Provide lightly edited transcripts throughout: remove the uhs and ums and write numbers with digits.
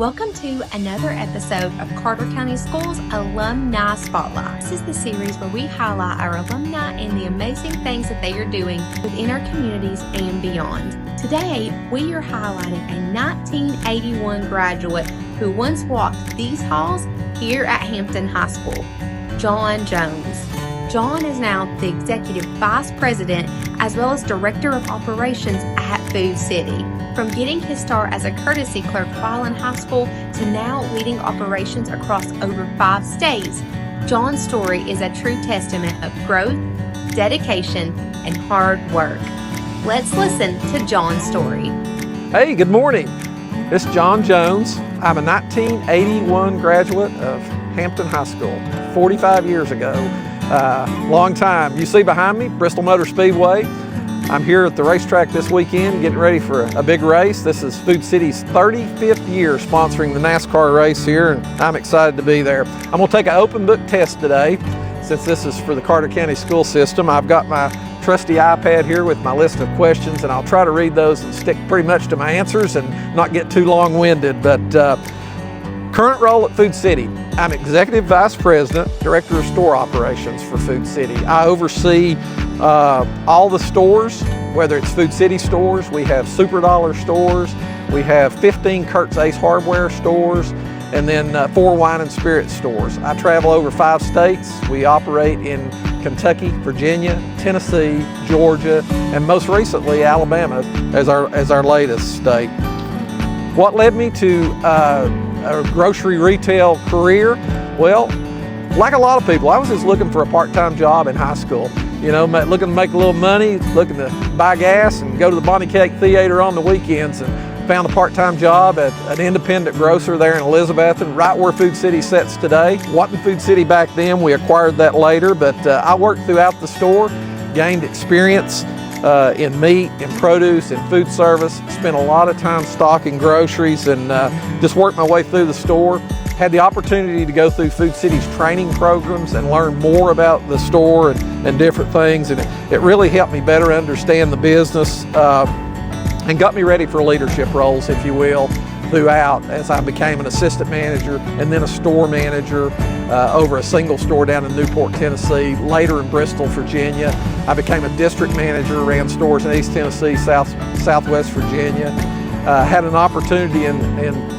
Welcome to another episode of Carter County Schools Alumni Spotlight. This is the series where we highlight our alumni and the amazing things that they are doing within our communities and beyond. Today, we are highlighting a 1981 graduate who once walked these halls here at Hampton High School, John Jones. John is now the Executive Vice President as well as Director of Operations at Food City. From getting his start as a courtesy clerk while in high school to now leading operations across over 5 states, John's story is a true testament of growth, dedication, and hard work. Let's listen to John's story. Hey, good morning. It's John Jones. I'm a 1981 graduate of Hampton High School, 45 years ago. Long time. You see behind me, Bristol Motor Speedway. I'm here at the racetrack this weekend getting ready for a big race. This is Food City's 35th year sponsoring the NASCAR race here, and I'm excited to be there. I'm going to take an open book test today since this is for the Carter County school system. I've got my trusty iPad here with my list of questions, and I'll try to read those and stick pretty much to my answers and not get too long-winded. But current role at Food City, I'm Executive Vice President, Director of Store Operations for Food City. I oversee all the stores, whether it's Food City stores, we have Super Dollar stores, we have 15 Kurt's Ace Hardware stores, and then 4 wine and spirit stores. I travel over 5 states. We operate in Kentucky, Virginia, Tennessee, Georgia, and most recently Alabama as our latest state. What led me to a grocery retail career? Well, like a lot of people, I was just looking for a part-time job in high school. You know, looking to make a little money, looking to buy gas and go to the Bonnie Cake Theater on the weekends, and found a part-time job at an independent grocer there in Elizabethton, right where Food City sits today. Wasn't Food City back then, we acquired that later, but I worked throughout the store, gained experience in meat and produce and food service, spent a lot of time stocking groceries, and just worked my way through the store. Had the opportunity to go through Food City's training programs and learn more about the store and different things, and it really helped me better understand the business and got me ready for leadership roles, if you will, throughout, as I became an assistant manager and then a store manager over a single store down in Newport, Tennessee, later in Bristol, Virginia. I became a district manager, ran stores in East Tennessee, Southwest Virginia. Had an opportunity in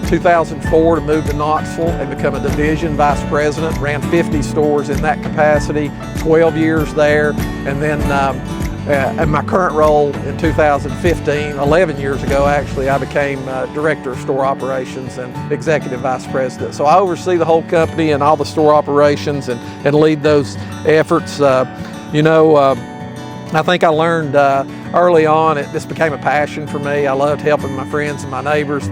2004 to move to Knoxville and become a division vice president, ran 50 stores in that capacity, 12 years there, and then in my current role in 2015, 11 years ago actually, I became Director of Store Operations and Executive Vice President. So I oversee the whole company and all the store operations and lead those efforts. I think I learned early on, this became a passion for me. I loved helping my friends and my neighbors,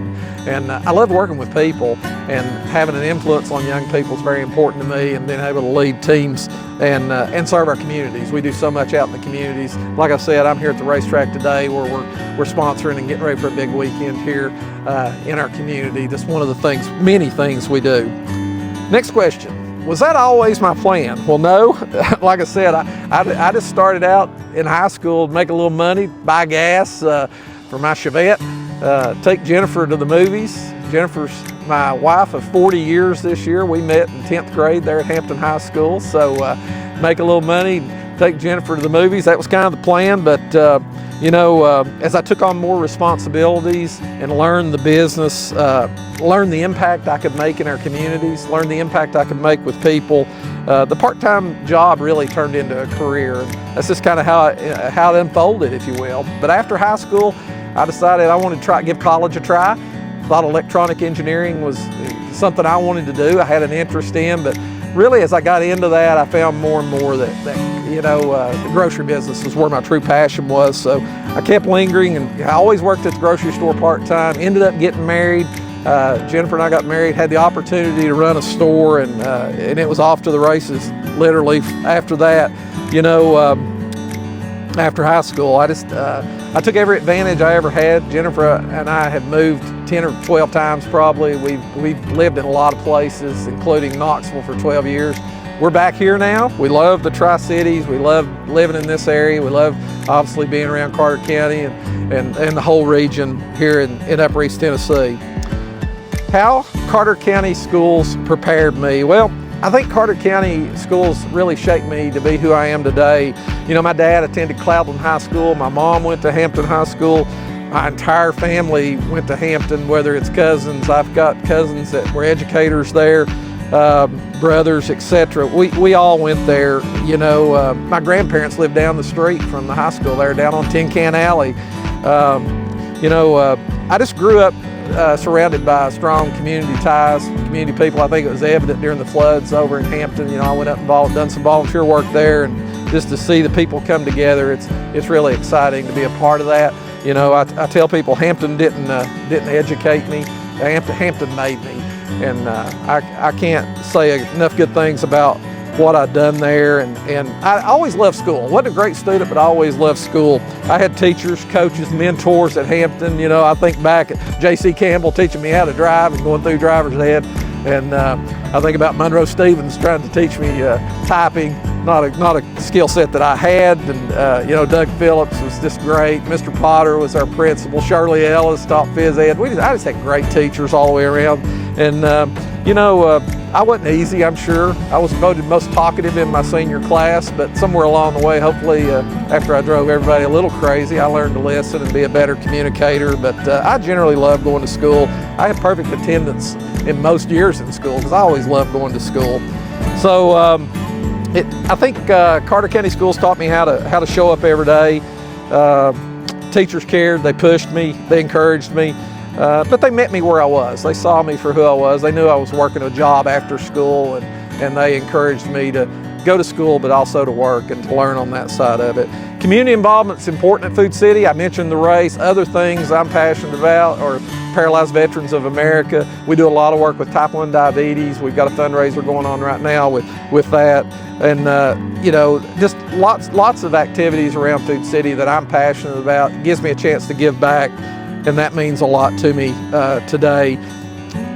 and I love working with people, and having an influence on young people is very important to me, and being able to lead teams and serve our communities. We do so much out in the communities. Like I said, I'm here at the racetrack today where we're sponsoring and getting ready for a big weekend here in our community. That's one of the things, many things we do. Next question. Was that always my plan? Well, no. Like I said, I just started out in high school to make a little money, buy gas for my Chevette, take Jennifer to the movies. Jennifer's my wife of 40 years this year. We met in 10th grade there at Hampton High School. So make a little money, take Jennifer to the movies. That was kind of the plan, but as I took on more responsibilities and learned the business, learned the impact I could make in our communities, learned the impact I could make with people, the part-time job really turned into a career. That's just kind of how it unfolded, if you will. But after high school, I decided I wanted to give college a try. Thought electronic engineering was something I wanted to do, I had an interest in, but really as I got into that, I found more and more that the grocery business is where my true passion was. So I kept lingering, and I always worked at the grocery store part-time, ended up getting married. Jennifer and I got married, had the opportunity to run a store, and it was off to the races literally after that. After high school, I took every advantage I ever had. Jennifer and I have moved 10 or 12 times probably. We've lived in a lot of places, including Knoxville for 12 years. We're back here now. We love the Tri-Cities. We love living in this area. We love obviously being around Carter County and the whole region here in Upper East Tennessee. How Carter County schools prepared me? Well, I think Carter County schools really shaped me to be who I am today. You know, my dad attended Cloudland High School. My mom went to Hampton High School. My entire family went to Hampton, whether it's cousins. I've got cousins that were educators there, brothers, etc. We all went there. You know, my grandparents lived down the street from the high school there, down on Tin Can Alley. I just grew up surrounded by strong community ties, community people. I think it was evident during the floods over in Hampton. You know, I went up and done some volunteer work there, and just to see the people come together, it's really exciting to be a part of that. You know, I tell people Hampton didn't educate me. Hampton made me, and I can't say enough good things about what I've done there, and I always loved school. Wasn't a great student, but I always loved school. I had teachers, coaches, mentors at Hampton. You know, I think back at J.C. Campbell teaching me how to drive and going through driver's ed, and I think about Monroe Stevens trying to teach me typing, not a skill set that I had, and you know, Doug Phillips was just great. Mr. Potter was our principal. Shirley Ellis taught phys ed. I just had great teachers all the way around, and you know, I wasn't easy, I'm sure. I was voted most talkative in my senior class, but somewhere along the way, hopefully, after I drove everybody a little crazy, I learned to listen and be a better communicator. But I generally love going to school. I had perfect attendance in most years in school because I always loved going to school. So I think Carter County Schools taught me how to show up every day. Teachers cared, they pushed me, they encouraged me. But they met me where I was. They saw me for who I was. They knew I was working a job after school, and they encouraged me to go to school, but also to work and to learn on that side of it. Community involvement is important at Food City. I mentioned the race. Other things I'm passionate about are Paralyzed Veterans of America. We do a lot of work with type 1 diabetes. We've got a fundraiser going on right now with that. And you know, just lots of activities around Food City that I'm passionate about. It gives me a chance to give back, and that means a lot to me today.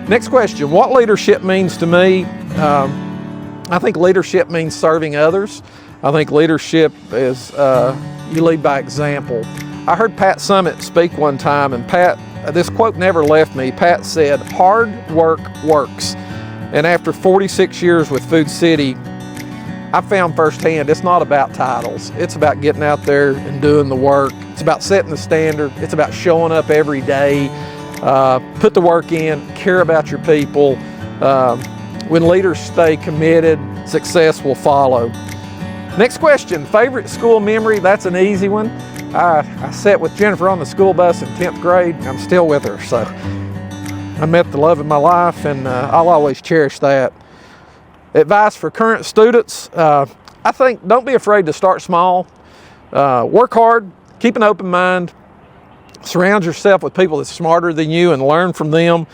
Next question, what leadership means to me? I think leadership means serving others. I think leadership is you lead by example. I heard Pat Summitt speak one time, and Pat, this quote never left me. Pat said, "Hard work works." And after 46 years with Food City, I found firsthand it's not about titles. It's about getting out there and doing the work. It's about setting the standard. It's about showing up every day. Put the work in, care about your people. When leaders stay committed, success will follow. Next question, favorite school memory? That's an easy one. I sat with Jennifer on the school bus in 10th grade. I'm still with her, so I met the love of my life, and I'll always cherish that. Advice for current students, I think don't be afraid to start small. Work hard, keep an open mind, surround yourself with people that's smarter than you and learn from them.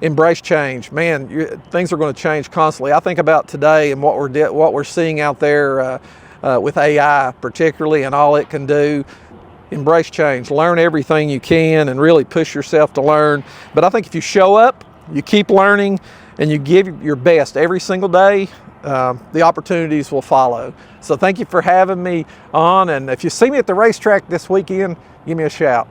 Embrace change. Man, things are going to change constantly. I think about today and what we're seeing out there with AI particularly, and all it can do. Embrace change, learn everything you can, and really push yourself to learn. But I think if you show up, you keep learning, and you give your best every single day, the opportunities will follow. So thank you for having me on, and if you see me at the racetrack this weekend, give me a shout.